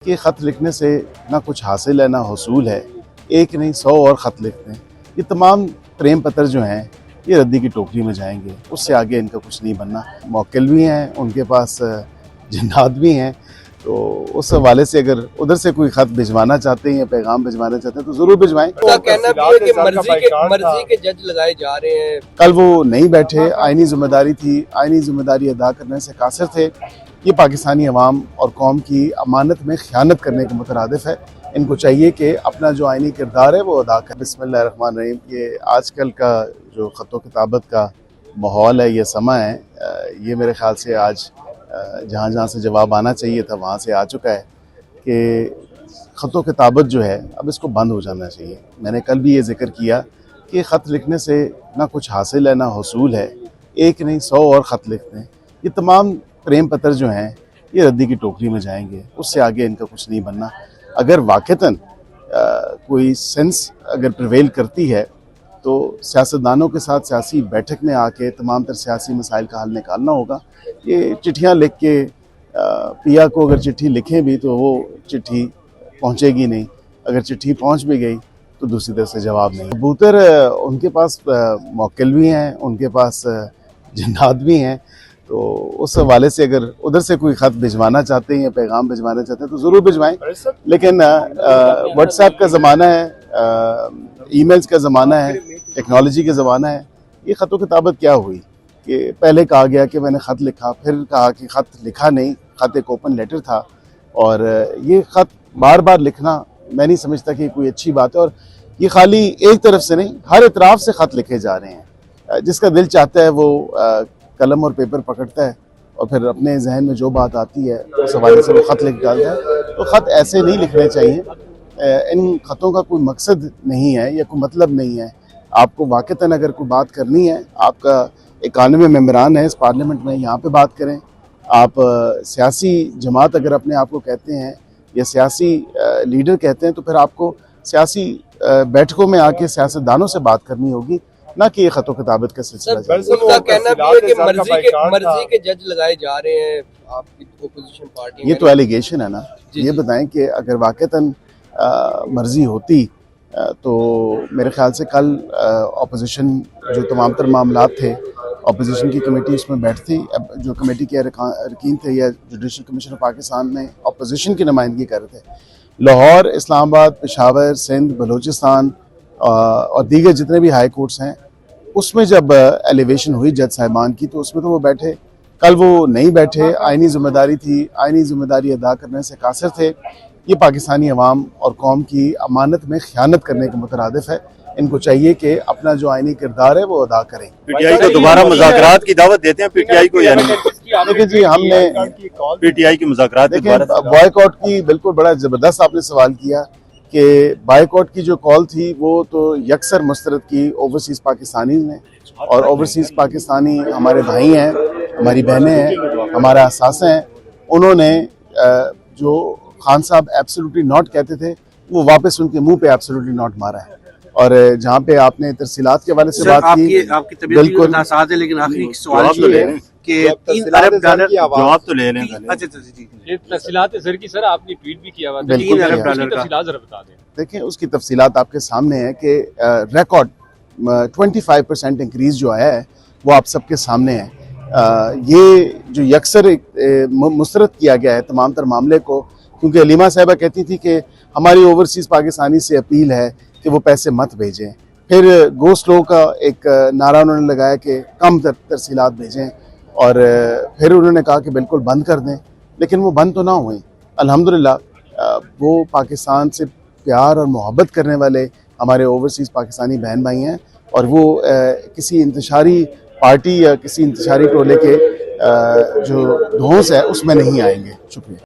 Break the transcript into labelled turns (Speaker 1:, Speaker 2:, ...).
Speaker 1: कि ख़त लिखने से ना कुछ हासिल है ना हसूल है, एक नहीं 100 और ख़त लिखते हैं। ये तमाम प्रेम पत्र जो हैं ये रद्दी की टोकरी में जाएंगे, उससे आगे इनका कुछ नहीं बनना। मौक्किल भी हैं, उनके पास जिन्नात भी हैं, तो उस हवाले से अगर उधर से कोई ख़त भिजवाना चाहते हैं या पैगाम भिजवाना चाहते हैं तो ज़रूर भिजवाएं।
Speaker 2: उनका कहना भी है कि मर्जी के जज लगाए जा रहे हैं।
Speaker 1: कल वो नहीं बैठे, आइनी जिम्मेदारी थी, आइनी जिम्मेदारी अदा करने से कासिर थे। ये पाकिस्तानी अवाम और कौम की अमानत में ख़यानत करने के मुतरादिफ है। इनको चाहिए कि अपना जो आइनी किरदार है वो अदा करें। बिस्मिल्लाहिर्रहमानिर्रहीम। ये आजकल का जो ख़त किताबत का माहौल है, ये समा है, ये मेरे ख़्याल से आज जहाँ जहाँ से जवाब आना चाहिए था वहाँ से आ चुका है कि ख़त किताबत जो है अब इसको बंद हो जाना चाहिए। मैंने कल भी ये जिक्र किया कि ख़त लिखने से ना कुछ हासिल है ना हसूल है, एक नहीं 100 और ख़त लिखते हैं। ये तमाम प्रेम पत्र जो हैं ये रद्दी की टोकरी में जाएंगे, उससे आगे इनका कुछ नहीं बनना। अगर वाक़तन कोई सेंस अगर प्रिवेल करती है तो सियासतदानों के साथ सियासी बैठक में आके तमाम तर सियासी मसाइल का हल निकालना होगा। ये चिट्ठियाँ लिख के पिया को अगर चिट्ठी लिखें भी तो वो चिट्ठी पहुँचेगी नहीं, अगर चिट्ठी पहुँच भी गई तो दूसरी तरफ से जवाब नहीं। कबूतर उनके पास मौक्किल भी हैं, उनके पास जिन्नात भी हैं, तो उस हवाले से अगर उधर से कोई ख़त भिजवाना चाहते हैं या पैगाम भिजवाना चाहते हैं तो ज़रूर भिजवाएं। लेकिन व्हाट्सएप का ज़माना है, ईमेल्स का ज़माना है, टेक्नोलॉजी का ज़माना है। ये ख़त किताबत क्या हुई कि पहले कहा गया कि मैंने ख़त लिखा, फिर कहा कि ख़त लिखा नहीं, ख़त एक ओपन लेटर था। और ये ख़त बार बार लिखना मैं नहीं समझता कि कोई अच्छी बात है। और ये खाली एक तरफ से नहीं, हर इतराफ़ से ख़त लिखे जा रहे हैं। जिसका दिल चाहता है वो कलम और पेपर पकड़ता है और फिर अपने जहन में जो बात आती है उस हवाले से वो ख़त लिख डालता है। तो ख़त ऐसे नहीं लिखने चाहिए। इन ख़तों का कोई मकसद नहीं है या कोई मतलब नहीं है। आपको वाक़तन अगर कोई बात करनी है, आपका 91 मेंबरान है इस पार्लियामेंट में, यहाँ पे बात करें। आप सियासी जमात अगर अपने आप को कहते हैं या सियासी लीडर कहते हैं तो फिर आपको सियासी बैठकों में आके सियासतदानों से बात करनी होगी, ना कि ये ख़त किताबत का सिलसिला।
Speaker 2: उनका कहना भी है कि मर्जी के जज लगाए जा रहे हैं आपकी ओपोजिशन पार्टी।
Speaker 1: ये तो एलिगेशन है ना। ये बताएं कि अगर वाक़तन मर्जी होती तो मेरे ख्याल से कल अपोजिशन जो तमाम तर मामलात थे, अपोजिशन की कमेटी उसमें बैठती। अब जो कमेटी के अरकान थे या जुडिशल कमीशन ऑफ पाकिस्तान में अपोजिशन की नुमाइंदगी कर रहे थे, लाहौर, इस्लामाबाद, पेशावर, सिंध, बलूचिस्तान और दीगर जितने भी हाई कोर्ट्स हैं, उसमें जब एलिवेशन हुई जज साहिबान की तो उसमें तो वो बैठे। कल वो नहीं बैठे, आइनी जिम्मेदारी थी, आइनी जिम्मेदारी अदा करने से कासिर थे। ये पाकिस्तानी अवाम और कौम की अमानत में ख़यानत करने के मुतरादिफ है। इनको चाहिए कि अपना जो आइनी किरदार है वो अदा करें।
Speaker 3: पीटीआई को दोबारा मुज़ाकरात की दावत देते हैं पीटीआई को, यानी
Speaker 1: देखिए जी, हमने
Speaker 3: पीटीआई की मुज़ाकरात
Speaker 1: बॉयकॉट की बिल्कुल बड़ा ज़बरदस्त आपने सवाल किया कि बाइकआउट की जो कॉल थी वो तो यकसर मुस्तरद की ओवरसीज़ पाकिस्तानी ने, और ओवरसीज़ पाकिस्तानी हमारे भाई हैं, हमारी बहनें हैं, हमारा असासे हैं। उन्होंने जो खान साहब एब्सोल्युटली नॉट कहते थे वो वापस उनके मुंह पे एब्सोल्युटली नॉट मारा है। और जहाँ पे आपने तरसीलात के हवाले से बात की,
Speaker 4: बिल्कुल है, लेकिन आखिरी सवाल ये है कि 3 अरब डॉलर
Speaker 3: जवाब तो ले लें।
Speaker 4: अच्छा जी,
Speaker 5: ये तफसीलात सर की सर आपने ट्वीट भी किया हुआ था,
Speaker 1: 3
Speaker 4: अरब डॉलर का
Speaker 5: तफसीलात जरा बता दें।
Speaker 1: देखें उसकी तफसीलात आपके सामने है कि रिकॉर्ड 25% इंक्रीज जो आया है वो आप सबके सामने है। ये जो यकसर मुस्तरद किया गया है तमाम तर मामले को, क्योंकि अलीमा साहिबा कहती थी कि हमारी ओवरसीज़ पाकिस्तानी से अपील है कि वो पैसे मत भेजें। फिर गो स्लो का एक नारा उन्होंने लगाया कि कम तरसीलात भेजें, और फिर उन्होंने कहा कि बिल्कुल बंद कर दें, लेकिन वो बंद तो ना हुई। अल्हम्दुलिल्लाह वो पाकिस्तान से प्यार और मोहब्बत करने वाले हमारे ओवरसीज़ पाकिस्तानी बहन भाई हैं, और वो किसी इंतशारी पार्टी या किसी इंतशारी टोले के जो धौंस है उसमें नहीं आएंगे। शुक्रिया।